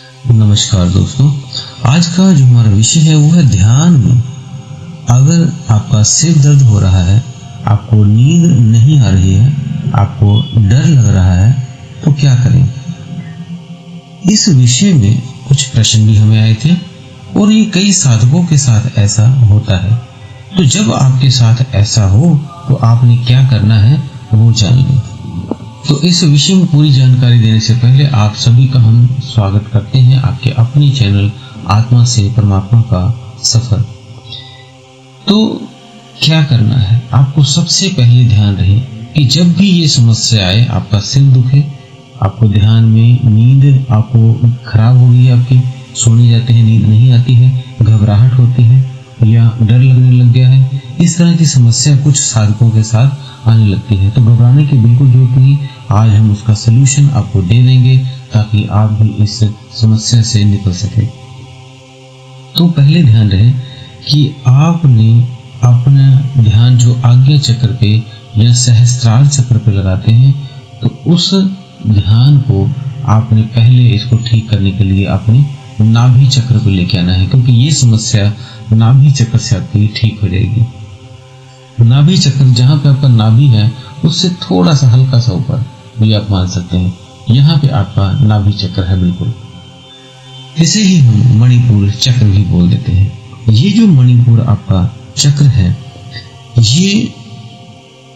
नमस्कार दोस्तों, आज का जो हमारा विषय है वो है ध्यान में। अगर आपका सिर दर्द हो रहा है, आपको नींद नहीं आ रही है, आपको डर लग रहा है, तो क्या करें? इस विषय में कुछ प्रश्न भी हमें आए थे और ये कई साधकों के साथ ऐसा होता है। तो जब आपके साथ ऐसा हो तो आपने क्या करना है वो जान लें। तो इस विषय में पूरी जानकारी देने से पहले आप सभी का हम स्वागत करते हैं आपके अपने चैनल आत्मा से परमात्मा का सफर। तो क्या करना है? आपको सबसे पहले ध्यान रहे कि जब भी ये समस्या आए, आपका सिर दुखे, आपको ध्यान में नींद आपको खराब हो गई, आपकी सोने जाते हैं नींद नहीं आती है, घबराहट होती है या डर लगने लग गया है, इस तरह की समस्या कुछ साधकों के साथ आने लगती है, तो घबराने की बिल्कुल जरूरत नहीं। आज हम उसका सलूशन आपको दे देंगे ताकि आप भी इस समस्या से निकल सके। तो पहले ध्यान रहे कि आपने अपना ध्यान जो आज्ञा चक्र पे या सहस्त्रार चक्र पे लगाते हैं, तो उस ध्यान को आपने पहले इसको ठीक करने के लिए अपने नाभि चक्र को लेके आना है, क्योंकि ये समस्या नाभि चक्र से आपकी ठीक हो जाएगी। नाभि चक्र जहाँ पे आपका नाभि है उससे थोड़ा सा हल्का सा ऊपर भी आप मान सकते हैं, यहाँ पे आपका नाभि चक्र है बिल्कुल। इसे ही हम मणिपुर चक्र भी बोल देते हैं। ये जो मणिपुर आपका चक्र है, ये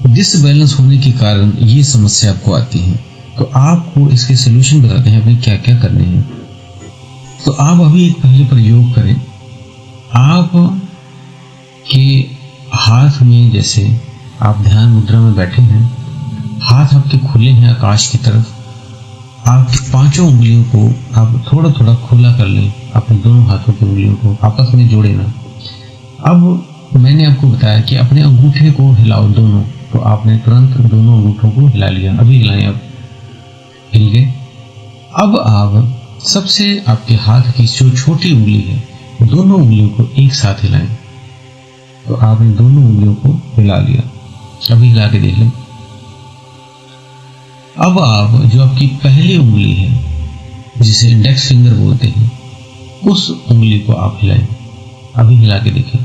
डिसबैलेंस होने के कारण ये समस्या आपको आती है। तो आपको इसके सलूशन बताते हैं अपने क्या क्या करने हैं। तो आप अभी एक पहले प्रयोग करें। आप के हाथ में, जैसे आप ध्यान मुद्रा में बैठे हैं, हाथ आपके खुले हैं आकाश की तरफ, आप पांचों उंगलियों को आप थोड़ा थोड़ा खुला कर लें, अपने दोनों हाथों की उंगलियों को आपस में जोड़े ना। अब मैंने आपको बताया कि अपने अंगूठे को हिलाओ दोनों, तो आपने तुरंत दोनों अंगूठों को हिला लिया। अभी हिलाएं, आप हिल गए। अब आप सबसे आपके हाथ की जो छोटी उंगली है, दोनों उंगलियों को एक साथ हिलाएं। तो आपने दोनों उंगलियों को हिला लिया। अभी हिला के देख लें। अब आप जो आपकी पहली उंगली है, जिसे इंडेक्स फिंगर बोलते हैं, उस उंगली को आप हिलाएं। अभी हिला के देखें।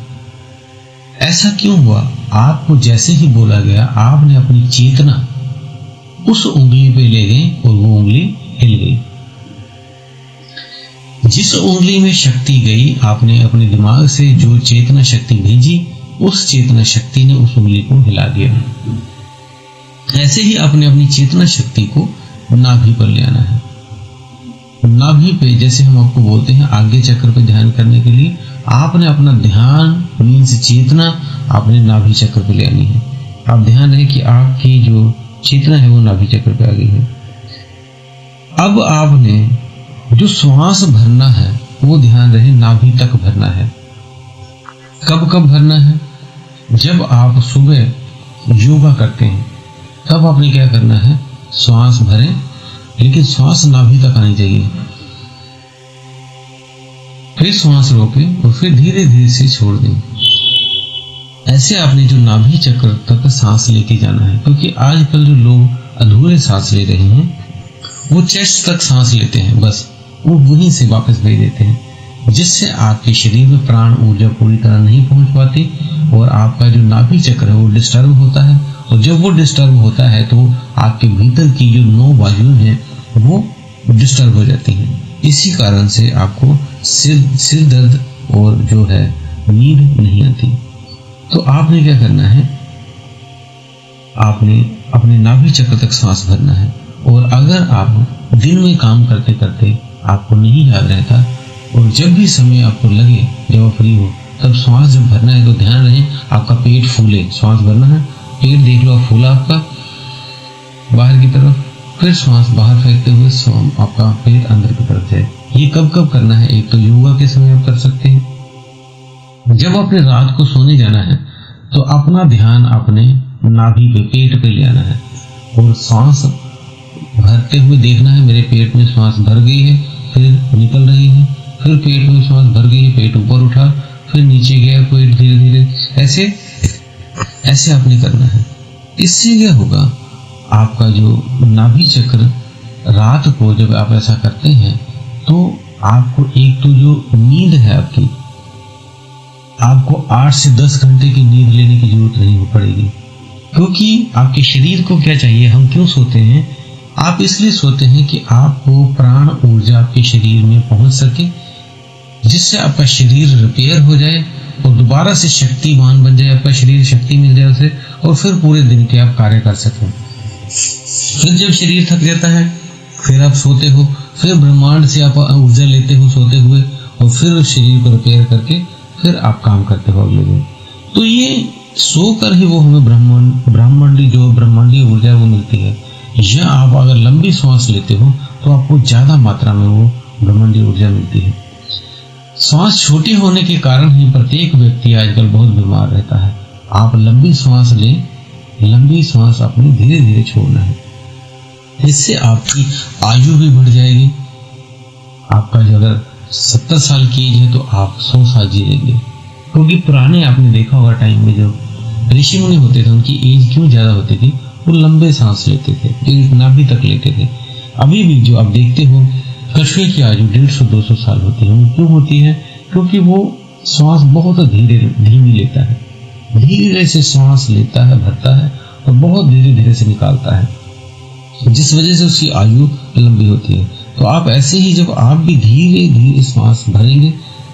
ऐसा क्यों हुआ? आपको जैसे ही बोला गया, आपने अपनी चेतना उस उंगली पे ले गई और वो उंगली हिल गई। जिस उंगली में शक्ति गई, आपने अपने दिमाग से जो चेतना शक्ति भेजी, उस चेतना शक्ति ने उस उंगली को हिला दिया। ऐसे ही आपने अपनी चेतना शक्ति को नाभि पर ले आना है। नाभि पे, जैसे हम आपको बोलते हैं आज्ञा चक्र पे ध्यान करने के लिए, आपने अपना ध्यान मीन्स चेतना आपने नाभि चक्र पे ले आनी है। आप ध्यान रहे कि आपकी जो चेतना है वो नाभि चक्र पे आ गई है। अब आपने जो श्वास भरना है वो ध्यान रहे नाभि तक भरना है। कब कब भरना है? जब आप सुबह योगा करते हैं तब आपने क्या करना है, श्वास भरें, लेकिन श्वास नाभि तक आनी चाहिए। फिर श्वास रोकें और फिर धीरे धीरे से छोड़ दें। ऐसे आपने जो नाभि चक्र तक सांस लेके जाना है, क्योंकि आजकल जो लोग अधूरे सांस ले रहे हैं, वो चेस्ट तक सांस लेते हैं, बस वो वहीं से वापस भेज देते हैं, जिससे आपके शरीर में प्राण ऊर्जा पूरी तरह नहीं पहुंच पाती और आपका जो नाभि चक्र है वो डिस्टर्ब होता है। और जब वो डिस्टर्ब होता है तो आपके भीतर की जो 9 वायुएं हैं वो डिस्टर्ब हो जाती हैं। इसी कारण से आपको सिर दर्द और जो है नींद नहीं आती। तो आपने क्या करना है, आपने अपने नाभि चक्र तक सांस भरना है। और अगर आप दिन में काम करते करते आपको नहीं याद रहता और जब भी समय आपको लगे, जब आप फ्री हो, तब श्वास जब भरना है तो ध्यान रहे आपका पेट फूले। श्वास भरना है, पेट देख लो फूला आपका बाहर की तरफ, फिर श्वास बाहर फेंकते हुए आपका पेट अंदर की तरफ जाए। ये कब कब करना है? एक तो योगा के समय आप कर सकते हैं। जब अपने रात को सोने जाना है तो अपना ध्यान अपने नाभि पे, पेट पे ले आना है और सांस भरते हुए देखना है मेरे पेट में श्वास भर गई है, फिर निकल रही है, फिर पेट में श्वास भर गई है, पेट ऊपर उठा, फिर नीचे गया, पेट धीरे धीरे, ऐसे आपने करना है। इससे क्या होगा, आपका जो नाभि चक्र रात को जब आप ऐसा करते हैं तो आपको एक तो जो नींद है आपकी, आपको 8 से 10 घंटे की नींद लेने की जरूरत नहीं पड़ेगी, क्योंकि आपके शरीर को क्या चाहिए, हम क्यों सोते हैं, आप इसलिए सोते हैं कि आपको प्राण ऊर्जा आपके शरीर में पहुंच सके, जिससे आपका शरीर रिपेयर हो जाए और दोबारा से शक्तिमान बन जाए, आपका शरीर शक्ति मिल जाए उसे, और फिर पूरे दिन के आप कार्य कर सकें। फिर जब शरीर थक जाता है फिर आप सोते हो, फिर ब्रह्मांड से आप ऊर्जा लेते हो सोते हुए, और फिर शरीर को रिपेयर करके फिर आप काम करते हो अगले दिन। तो ये सोकर ही वो हमें ब्रह्मांडीय ऊर्जा वो मिलती है। या आप अगर लंबी सांस लेते हो तो आपको ज्यादा मात्रा में वो ब्रह्मांडीय ऊर्जा मिलती है। सांस छोटी होने के कारण ही प्रत्येक व्यक्ति आजकल बहुत बीमार रहता है। आप लंबी सांस लें, लंबी सांस अपनी धीरे धीरे छोड़ना है, इससे आपकी आयु भी बढ़ जाएगी। आपका जो अगर 70 साल की एज है तो आप 100 साल जी लेंगे, क्योंकि पुराने आपने देखा होगा टाइम में जो ऋषि मुनि होते थे उनकी एज क्यों ज्यादा होती थी, वो लंबे सांस लेते थे, पेट नाभि तक लेते थे। अभी भी जो आप देखते हो कछुए की आयु 150-200 साल होती है, वो क्यों होती है, क्योंकि वो श्वास बहुत धीमी लेता है, धीरे से श्वास लेता है, भरता है और बहुत धीरे धीरे से निकालता है, जिस वजह से उसकी आयु लंबी होती है। तो आप ऐसे ही जब आप भी धीरे धीरे श्वास भरेंगे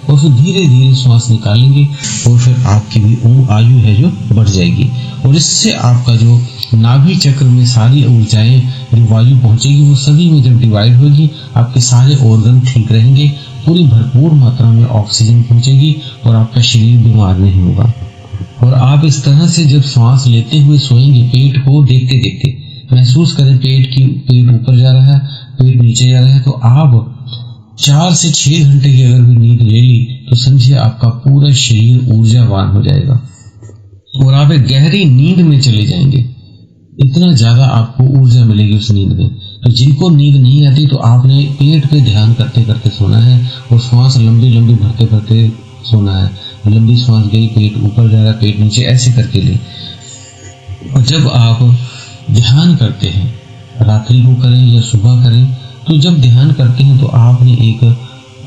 और फिर धीरे धीरे श्वास निकालेंगे, और फिर आपकी भी आयु है जो बढ़ जाएगी, और इससे आपका जो नाभि चक्र में सारी ऊर्जाएं जो वायु पहुंचेगी वो सभी में जब डिवाइड होगी, आपके सारे ऑर्गन ठीक रहेंगे, पूरी भरपूर मात्रा में ऑक्सीजन पहुंचेगी और आपका शरीर बीमार नहीं होगा। और आप इस तरह से जब सांस लेते हुए सोएंगे, पेट को देखते देखते महसूस करें पेट ऊपर जा रहा है, पेट नीचे जा रहा है, तो आप 4 से 6 घंटे की अगर भी नींद ले ली तो समझिए आपका पूरा शरीर ऊर्जावान हो जाएगा और आप एक गहरी नींद में चले जाएंगे। इतना ज्यादा आपको ऊर्जा मिलेगी उस नींद में। तो जिनको नींद नहीं आती तो आपने पेट पे ध्यान करते करते सोना है और श्वास लंबी लंबी भरते भरते सोना है। लंबी श्वास गई, पेट ऊपर जा रहा, पेट नीचे, ऐसे करके ले। और जब आप ध्यान करते हैं, रात्रि को करें या सुबह करें, तो जब ध्यान करते हैं तो आपने एक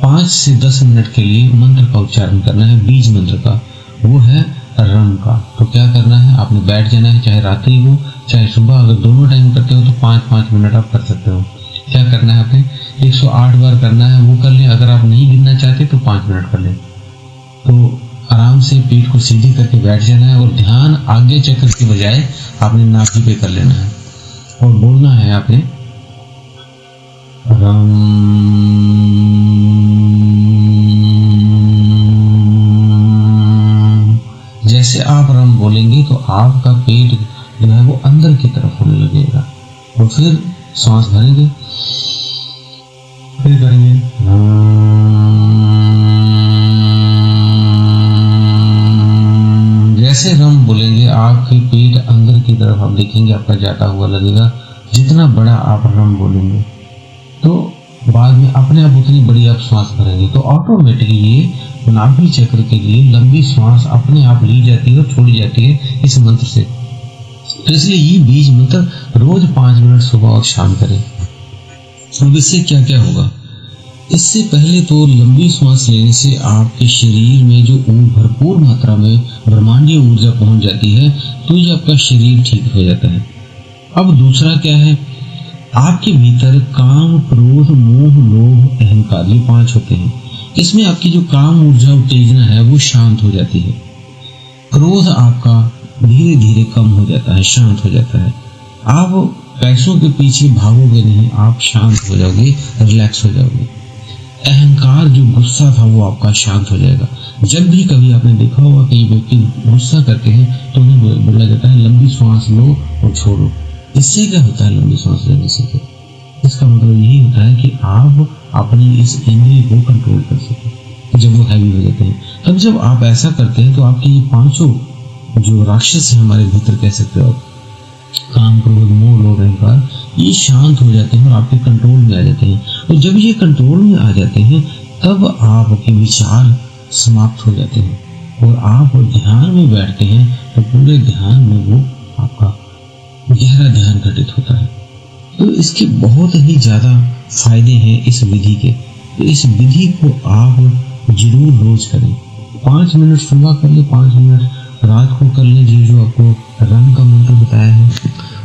5 से 10 मिनट के लिए मंत्र का उच्चारण करना है, बीज मंत्र का, वो है रम का। तो क्या करना है, आपने बैठ जाना है, चाहे रात्रि हो चाहे सुबह, अगर दोनों टाइम करते हो तो 5-5 मिनट आप कर सकते हो। क्या करना है, आपने 108 बार करना है, वो कर लें। अगर आप नहीं गिनना चाहते तो 5 मिनट कर लें। तो आराम से पेट को सीधी करके बैठ जाना है और ध्यान आगे चक्र की बजाय आपने नाभि पे कर लेना है और बोलना है आपने रम। जैसे आप रम बोलेंगे तो आपका पेट जो है वो अंदर की तरफ होने लगेगा और फिर सांस भरेंगे, फिर करेंगे जैसे रम बोलेंगे आपके पेट अंदर की तरफ आप देखेंगे आपका जाता हुआ लगेगा। जितना बड़ा आप रम बोलेंगे तो बाद में अपने आप उतनी बड़ी आप श्वास भरेंगे, तो ऑटोमेटिकली ये नाभि चक्र के लिए लंबी श्वास अपने आप ली जाती है और छोड़ी जाती है इस मंत्र से। तो इसलिए ये बीज मंत्र रोज 5 मिनट सुबह और शाम करें। अब इससे क्या क्या होगा, इससे पहले तो लंबी सांस लेने से आपके शरीर में जो भरपूर मात्रा में ब्रह्मांडीय ऊर्जा पहुंच जाती है, तो ये आपका शरीर ठीक हो जाता है। अब दूसरा क्या है, आपके भीतर काम, क्रोध, मोह, लोभ, अहंकार, ये 5 होते हैं। इसमें आपकी जो काम ऊर्जा उत्तेजना है वो शांत हो जाती है। क्रोध आपका धीरे धीरे कम हो जाता है, शांत हो जाता है। आप पैसों के पीछे भागोगे नहीं, आप शांत हो जाओगे, रिलैक्स हो जाओगे। अहंकार जो गुस्सा था वो आपका शांत हो जाएगा। जब भी कभी आपने देखा होगा कई व्यक्ति गुस्सा करते हैं तो उन्हें बोला जाता है लंबी सांस लो और छोड़ो। इससे क्या होता है, लंबी सांस लेने से इसका मतलब यही होता है कि आप अपनी इस इंद्रिय को कंट्रोल कर सकें जब वो हैवी हो जाते हैं। तब जब आप ऐसा करते हैं तो आपके ये 500 जो राक्षस है हमारे भीतर, कह सकते हो, काम, क्रोध, मोह, लोभ, अहंकार, ये शांत हो जाते हैं और आपके कंट्रोल में आ जाते हैं। और जब ये कंट्रोल में आ जाते हैं तब आपके विचार समाप्त हो जाते हैं और आप ध्यान में बैठते हैं तो पूरे ध्यान में वो आपका गहरा ध्यान घटित होता है। तो इसके बहुत ही ज्यादा फायदे हैं इस विधि के। तो इस विधि को आप जरूर रोज करें। 5 मिनट सुबह कर ले, 5 मिनट रात को कर ले, जो आपको रंग का मंत्र बताया है।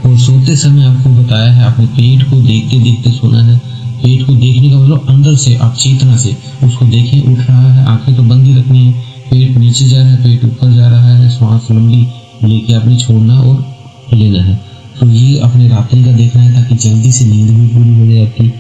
और सोते समय आपको बताया है अपने पेट को देखते देखते सोना है। पेट को देखने का मतलब अंदर से आप चेतना से उसको देखें, उठ रहा है, आंखें तो बंद ही रखनी है, पेट नीचे जा रहा है, पेट ऊपर जा रहा है, श्वास लंबी लेके आपने छोड़ना और लेना है। तो ये अपने रात्रि का देखना है ताकि जल्दी से नींद भी पूरी हो जाए आपकी।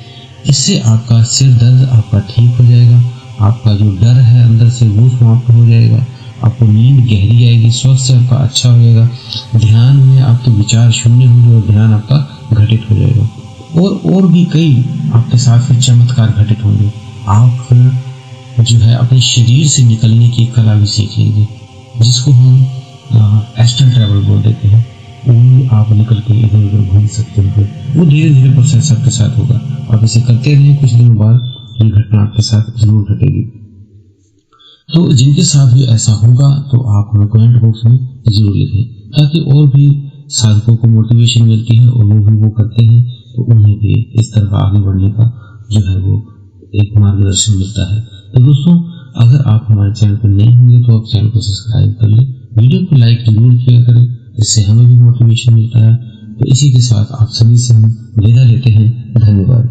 इससे आपका सिर दर्द आपका ठीक हो जाएगा, आपका जो डर है अंदर से वो समाप्त हो जाएगा, आपको नींद गहरी आएगी, स्वास्थ्य आपका अच्छा हो जाएगा, ध्यान में आपके विचार शून्य होंगे और ध्यान आपका घटित हो जाएगा। और भी कई आपके साथ फिर चमत्कार घटित होंगे। आप फिर जो है अपने शरीर से निकलने की कला भी सीख लेंगे, जिसको हम एस्ट्रल ट्रैवल बोल देते हैं। वो आप निकल के इधर उधर घूम सकते हो। वो धीरे धीरे प्रोसेस आपके साथ होगा। आप इसे करते रहें, कुछ दिनों बाद ये घटना आपके साथ जरूर घटेगी। तो जिनके साथ भी ऐसा होगा तो आप हमें कमेंट बॉक्स में जरूर लिखें, ताकि और भी साधकों को मोटिवेशन मिलती है और वो करते हैं तो उन्हें भी इस तरफ आगे बढ़ने का जो है वो एक मार्गदर्शन मिलता है। तो दोस्तों, अगर आप हमारे चैनल पर नए होंगे तो आप चैनल को सब्सक्राइब कर लें, वीडियो को लाइक जरूर किया करें, इससे हमें भी मोटिवेशन मिलता है। तो इसी के साथ आप सभी से हम विदा लेते हैं। धन्यवाद।